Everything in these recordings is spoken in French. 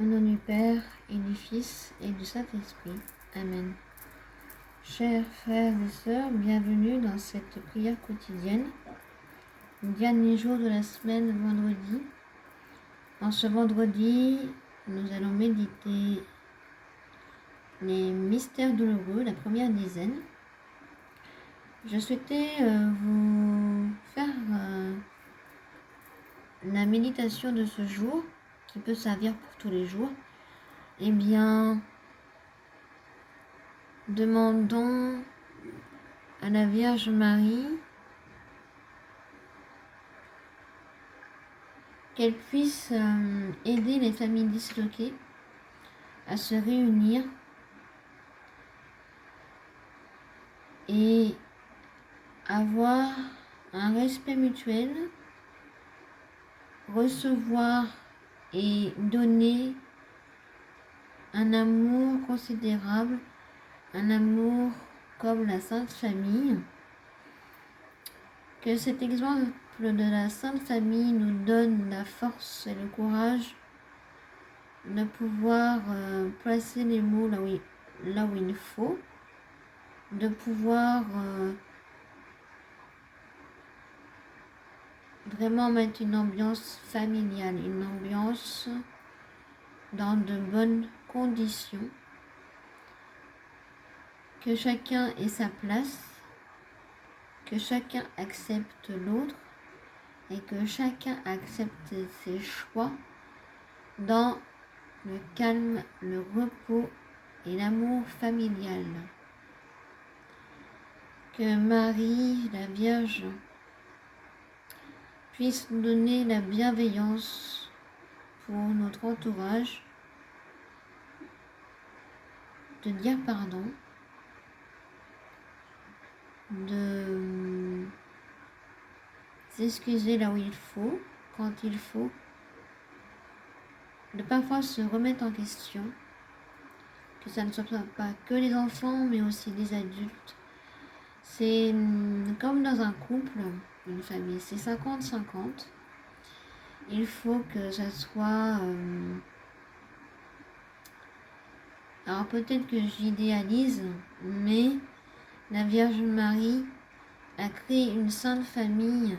Au nom du Père et du Fils et du Saint-Esprit. Amen. Chers frères et sœurs, bienvenue dans cette prière quotidienne, le dernier jour de la semaine, vendredi. En ce vendredi, nous allons méditer les mystères douloureux, la première dizaine. Je souhaitais vous faire la méditation de ce jour, qui peut servir pour tous les jours. Eh bien, demandons à la Vierge Marie qu'elle puisse aider les familles disloquées à se réunir et avoir un respect mutuel, recevoir et donner un amour considérable, un amour comme la Sainte Famille. Que cet exemple de la Sainte Famille nous donne la force et le courage de pouvoir placer les mots là où il faut, de pouvoir vraiment mettre une ambiance familiale, une ambiance dans de bonnes conditions, que chacun ait sa place, que chacun accepte l'autre et que chacun accepte ses choix dans le calme, le repos et l'amour familial. Que Marie, la Vierge, puisse nous donner la bienveillance pour notre entourage, de dire pardon, de s'excuser là où il faut, quand il faut, de parfois se remettre en question, que ça ne soit pas que les enfants mais aussi les adultes. C'est comme dans un couple, une famille, c'est 50-50. Il faut que ça soit... alors peut-être que j'idéalise, mais la Vierge Marie a créé une sainte famille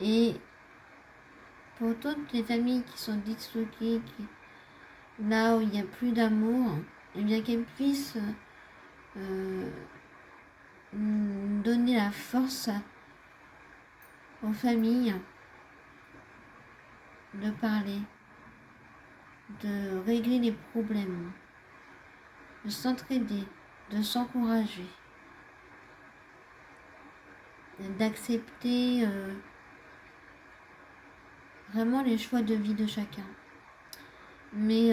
et pour toutes les familles qui sont disloquées, là où il n'y a plus d'amour, et bien qu'elles puissent donner la force aux familles de parler, de régler les problèmes, de s'entraider, de s'encourager, d'accepter vraiment les choix de vie de chacun. Mais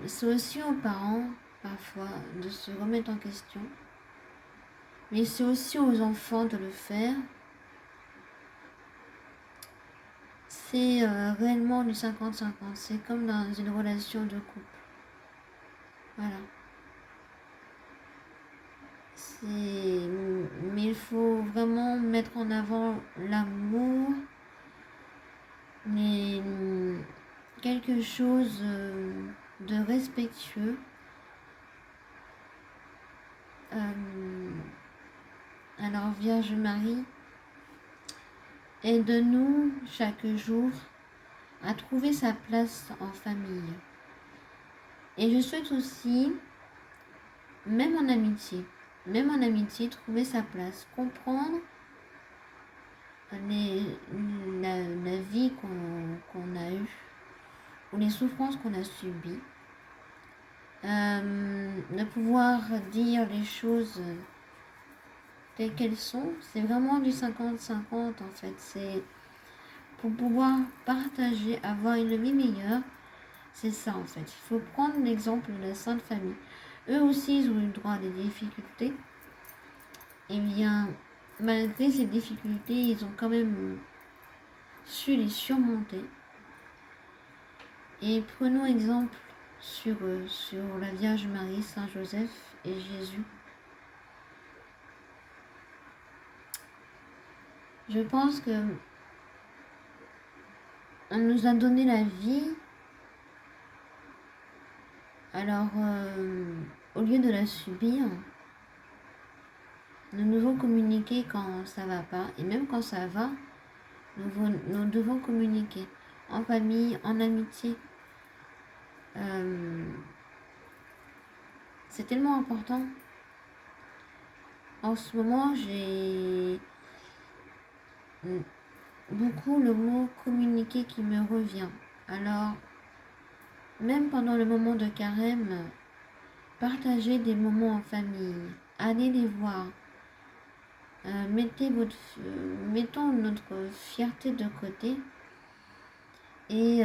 c'est aussi aux parents, parfois, de se remettre en question. Mais c'est aussi aux enfants de le faire. C'est réellement du 50-50. C'est comme dans une relation de couple. Voilà. Mais il faut vraiment mettre en avant l'amour, mais quelque chose de respectueux. Alors Vierge Marie, aide-nous chaque jour à trouver sa place en famille. Et je souhaite aussi, même en amitié, trouver sa place, comprendre la vie qu'on a eue, ou les souffrances qu'on a subies, de pouvoir dire les choses telles qu'elles sont. C'est vraiment du 50-50 en fait. C'est pour pouvoir partager, avoir une vie meilleure. C'est ça en fait. Il faut prendre l'exemple de la Sainte Famille. Eux aussi, ils ont eu le droit à des difficultés. Et bien, malgré ces difficultés, ils ont quand même su les surmonter. Et prenons exemple sur eux, sur la Vierge Marie, Saint Joseph et Jésus. Je pense que on nous a donné la vie Alors, au lieu de la subir, nous devons communiquer quand ça va pas, et même quand ça va, nous devons communiquer en famille, en amitié. C'est tellement important. En ce moment, j'ai beaucoup le mot communiquer qui me revient. Alors, même pendant le moment de carême, partagez des moments en famille, allez les voir. Mettons notre fierté de côté et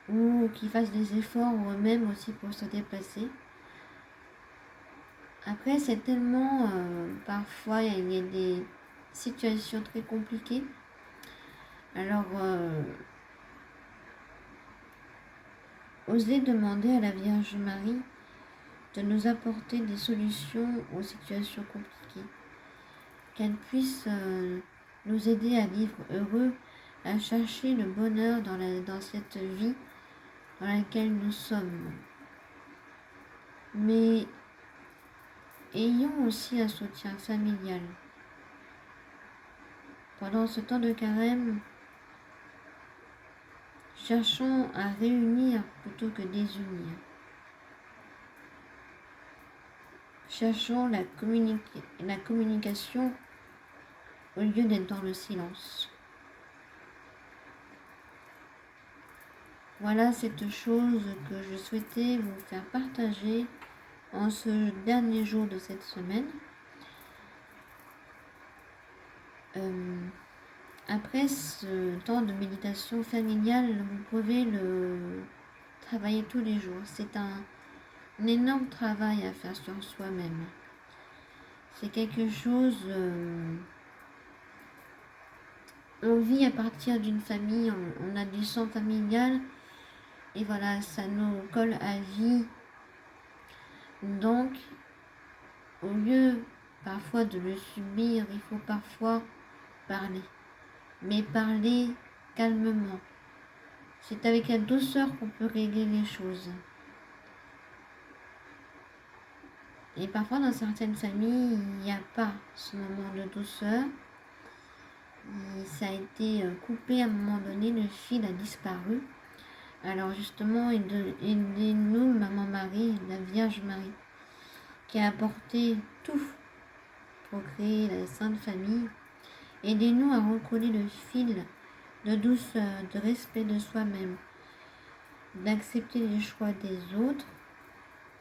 ou qu'ils fassent des efforts eux-mêmes aussi pour se déplacer. Après, c'est tellement, parfois, il y a des situations très compliquées. Alors, osez demander à la Vierge Marie de nous apporter des solutions aux situations compliquées. Qu'elle puisse nous aider à vivre heureux, à chercher le bonheur dans cette vie dans laquelle nous sommes. Mais ayons aussi un soutien familial. Pendant ce temps de carême, cherchons à réunir plutôt que désunir. Cherchons la communication au lieu d'être dans le silence. Voilà cette chose que je souhaitais vous faire partager en ce dernier jour de cette semaine. Après ce temps de méditation familiale, vous pouvez le travailler tous les jours. C'est un énorme travail à faire sur soi-même. C'est quelque chose... on vit à partir d'une famille, on a du sang familial, et voilà, ça nous colle à vie. Donc, au lieu parfois de le subir, il faut parfois parler. Mais parler calmement. C'est avec la douceur qu'on peut régler les choses. Et parfois, dans certaines familles, il n'y a pas ce moment de douceur. Ça a été coupé à un moment donné, le fil a disparu. Alors justement, aidez-nous, Maman Marie, la Vierge Marie, qui a apporté tout pour créer la Sainte Famille. Aidez-nous à recoller le fil de douceur, de respect de soi-même, d'accepter les choix des autres,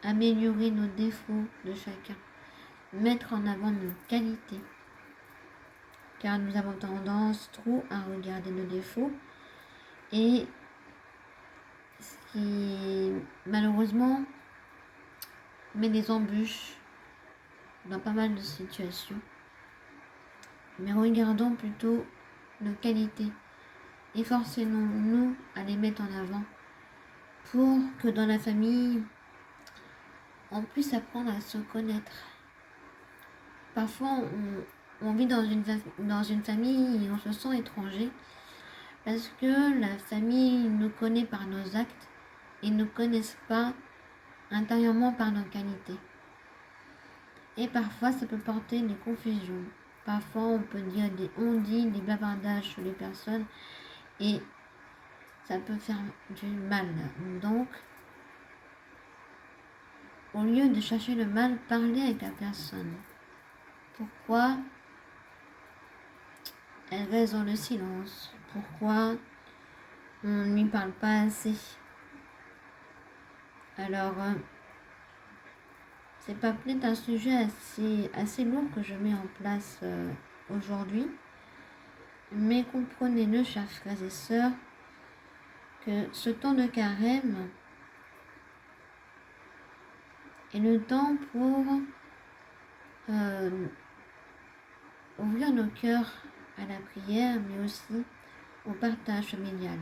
améliorer nos défauts de chacun, mettre en avant nos qualités, car nous avons tendance trop à regarder nos défauts et ce qui malheureusement met des embûches dans pas mal de situations. Mais regardons plutôt nos qualités. Efforçons-nous à les mettre en avant pour que dans la famille, on puisse apprendre à se connaître. Parfois, on vit dans une famille et on se sent étranger parce que la famille nous connaît par nos actes et ne nous connaissent pas intérieurement par nos qualités. Et parfois, ça peut porter des confusions. Parfois, on peut dire des bavardages sur les personnes et ça peut faire du mal. Donc, au lieu de chercher le mal, parlez avec la personne. Pourquoi elle reste dans le silence? Pourquoi on ne lui parle pas assez? Alors, c'est pas peut-être un sujet assez lourd que je mets en place aujourd'hui, mais comprenez-le, chers frères et sœurs, que ce temps de carême est le temps pour ouvrir nos cœurs à la prière, mais aussi au partage familial.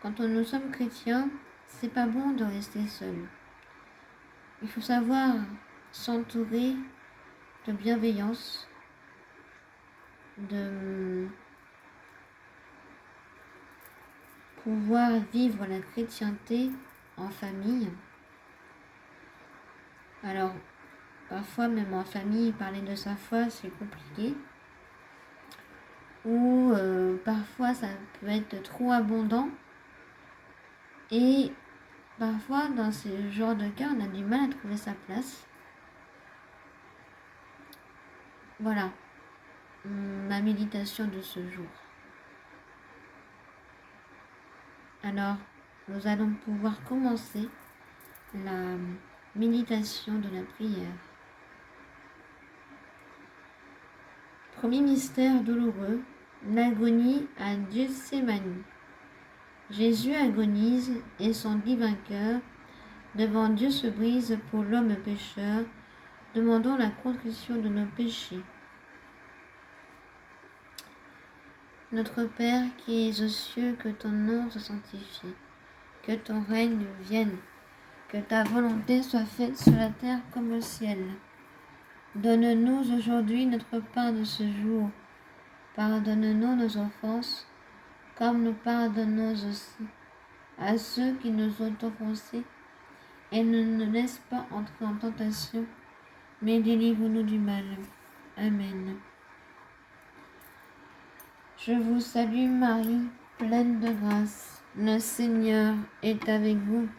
Quand nous sommes chrétiens, c'est pas bon de rester seul. Il faut savoir s'entourer de bienveillance, de pouvoir vivre la chrétienté en famille. Alors, parfois même en famille, parler de sa foi, c'est compliqué. Ou parfois ça peut être trop abondant. Et parfois, dans ce genre de cas, on a du mal à trouver sa place. Voilà, ma méditation de ce jour. Alors, nous allons pouvoir commencer la méditation de la prière. Premier mystère douloureux, l'agonie à Gethsémani. Jésus agonise et son divin cœur devant Dieu se brise pour l'homme pécheur. Demandons la contrition de nos péchés. Notre Père qui es aux cieux, que ton nom soit sanctifié, que ton règne vienne, que ta volonté soit faite sur la terre comme au ciel. Donne-nous aujourd'hui notre pain de ce jour. Pardonne-nous nos offenses, comme nous pardonnons aussi à ceux qui nous ont offensés, et ne nous laisse pas entrer en tentation, mais délivre-nous du mal. Amen. Je vous salue Marie, pleine de grâce. Le Seigneur est avec vous.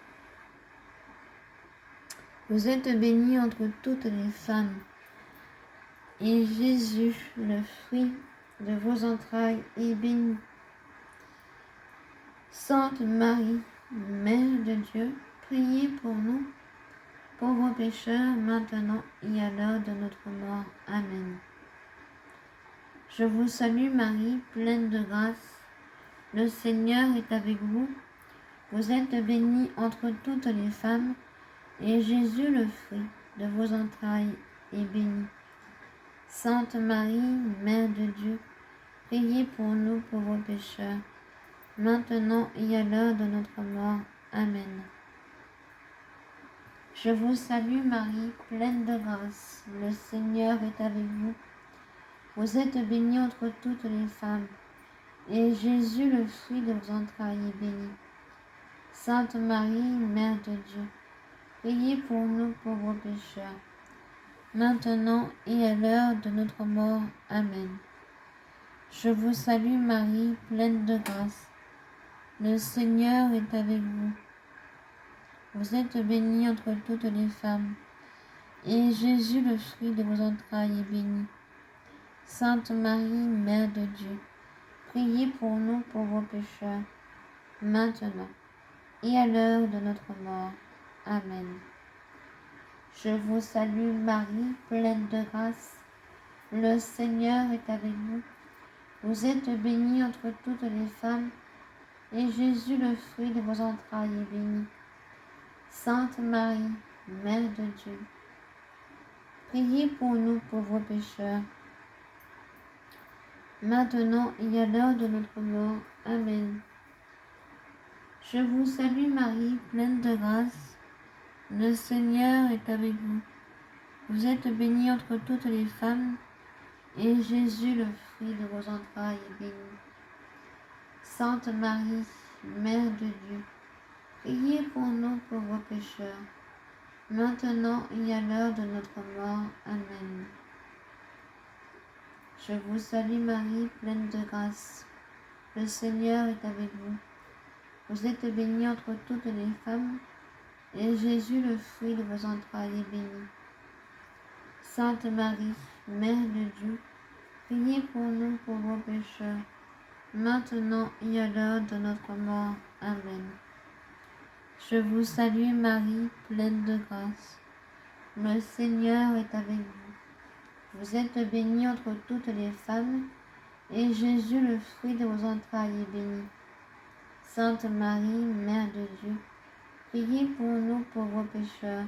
Vous êtes bénie entre toutes les femmes, et Jésus, le fruit de vos entrailles, est béni. Sainte Marie, Mère de Dieu, priez pour nous, pauvres pécheurs, maintenant et à l'heure de notre mort. Amen. Je vous salue Marie, pleine de grâce. Le Seigneur est avec vous. Vous êtes bénie entre toutes les femmes, et Jésus, le fruit de vos entrailles, est béni. Sainte Marie, Mère de Dieu, priez pour nous pauvres pécheurs, maintenant et à l'heure de notre mort. Amen. Je vous salue Marie, pleine de grâce. Le Seigneur est avec vous. Vous êtes bénie entre toutes les femmes, et Jésus, le fruit de vos entrailles, est béni. Sainte Marie, Mère de Dieu, priez pour nous pauvres pécheurs, maintenant et à l'heure de notre mort. Amen. Je vous salue Marie, pleine de grâce. Le Seigneur est avec vous. Vous êtes bénie entre toutes les femmes, et Jésus, le fruit de vos entrailles, est béni. Sainte Marie, Mère de Dieu, priez pour nous pauvres pécheurs, maintenant et à l'heure de notre mort. Amen. Je vous salue Marie, pleine de grâce. Le Seigneur est avec vous. Vous êtes bénie entre toutes les femmes, et Jésus, le fruit de vos entrailles, est béni. Sainte Marie, Mère de Dieu, priez pour nous pauvres pécheurs, maintenant et à l'heure de notre mort. Amen. Je vous salue Marie, pleine de grâce. Le Seigneur est avec vous. Vous êtes bénie entre toutes les femmes, et Jésus, le fruit de vos entrailles, est béni. Sainte Marie, Mère de Dieu, priez pour nous pauvres pécheurs, maintenant et à l'heure de notre mort. Amen. Je vous salue Marie, pleine de grâce. Le Seigneur est avec vous. Vous êtes bénie entre toutes les femmes, et Jésus, le fruit de vos entrailles, est béni. Sainte Marie, Mère de Dieu, priez pour nous pauvres pécheurs, maintenant et à l'heure de notre mort. Amen. Je vous salue Marie, pleine de grâce. Le Seigneur est avec vous. Vous êtes bénie entre toutes les femmes, et Jésus, le fruit de vos entrailles, est béni. Sainte Marie, Mère de Dieu, priez pour nous pauvres pécheurs,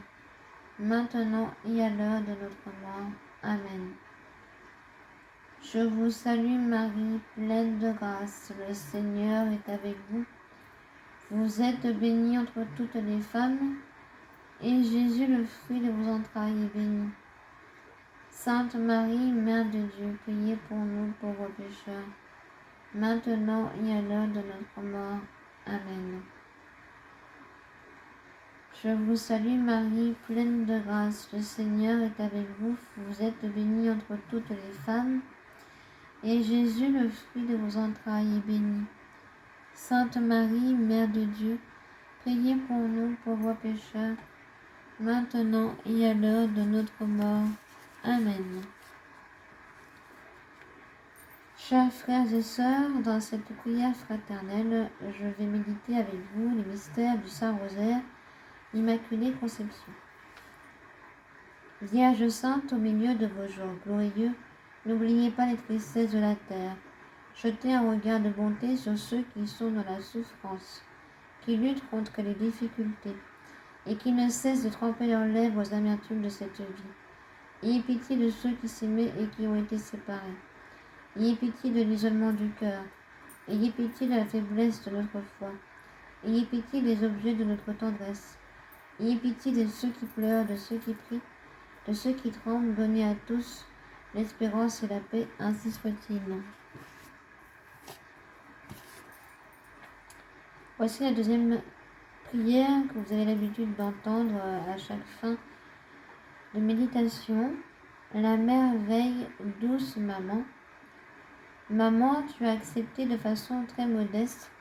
maintenant et à l'heure de notre mort. Amen. Je vous salue Marie, pleine de grâce. Le Seigneur est avec vous. Vous êtes bénie entre toutes les femmes, et Jésus, le fruit de vos entrailles, est béni. Sainte Marie, Mère de Dieu, priez pour nous pauvres pécheurs, maintenant et à l'heure de notre mort. Amen. Je vous salue Marie, pleine de grâce, le Seigneur est avec vous. Vous êtes bénie entre toutes les femmes, et Jésus, le fruit de vos entrailles, est béni. Sainte Marie, Mère de Dieu, priez pour nous pauvres pécheurs, maintenant et à l'heure de notre mort. Amen. Chers frères et sœurs, dans cette prière fraternelle, je vais méditer avec vous les mystères du Saint-Rosaire, Immaculée Conception. Vierge sainte, au milieu de vos jours glorieux, n'oubliez pas les tristesses de la terre. Jetez un regard de bonté sur ceux qui sont dans la souffrance, qui luttent contre les difficultés, et qui ne cessent de tremper leurs lèvres aux amertumes de cette vie. Ayez pitié de ceux qui s'aimaient et qui ont été séparés. Ayez pitié de l'isolement du cœur. Ayez pitié de la faiblesse de notre foi. Ayez pitié des objets de notre tendresse. Ayez pitié de ceux qui pleurent, de ceux qui prient, de ceux qui tremblent. Donnez à tous l'espérance et la paix, ainsi soit-il. Voici la deuxième prière que vous avez l'habitude d'entendre à chaque fin de méditation. La merveille, douce maman. Maman, tu as accepté de façon très modeste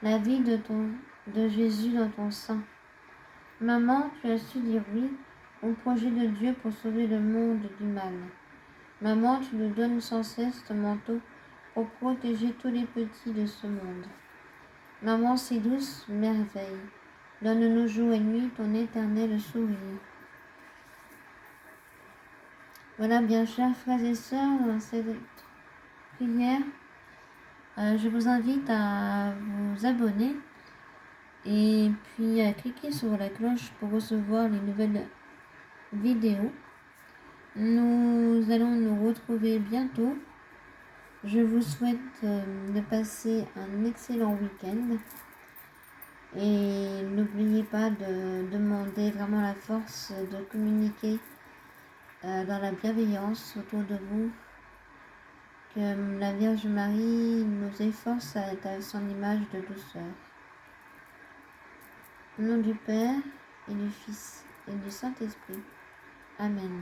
la vie de Jésus dans ton sein. Maman, tu as su dire oui au projet de Dieu pour sauver le monde du mal. Maman, tu nous donnes sans cesse ton manteau pour protéger tous les petits de ce monde. Maman si douce, merveille, donne-nous jour et nuit ton éternel sourire. Voilà, bien chers frères et sœurs, dans cette prière, je vous invite à vous abonner et puis à cliquer sur la cloche pour recevoir les nouvelles vidéos. Nous allons nous retrouver bientôt. Je vous souhaite de passer un excellent week-end et n'oubliez pas de demander vraiment la force de communiquer dans la bienveillance autour de vous. Que la Vierge Marie nous efforce à être à son image de douceur. Au nom du Père et du Fils et du Saint-Esprit. Amen.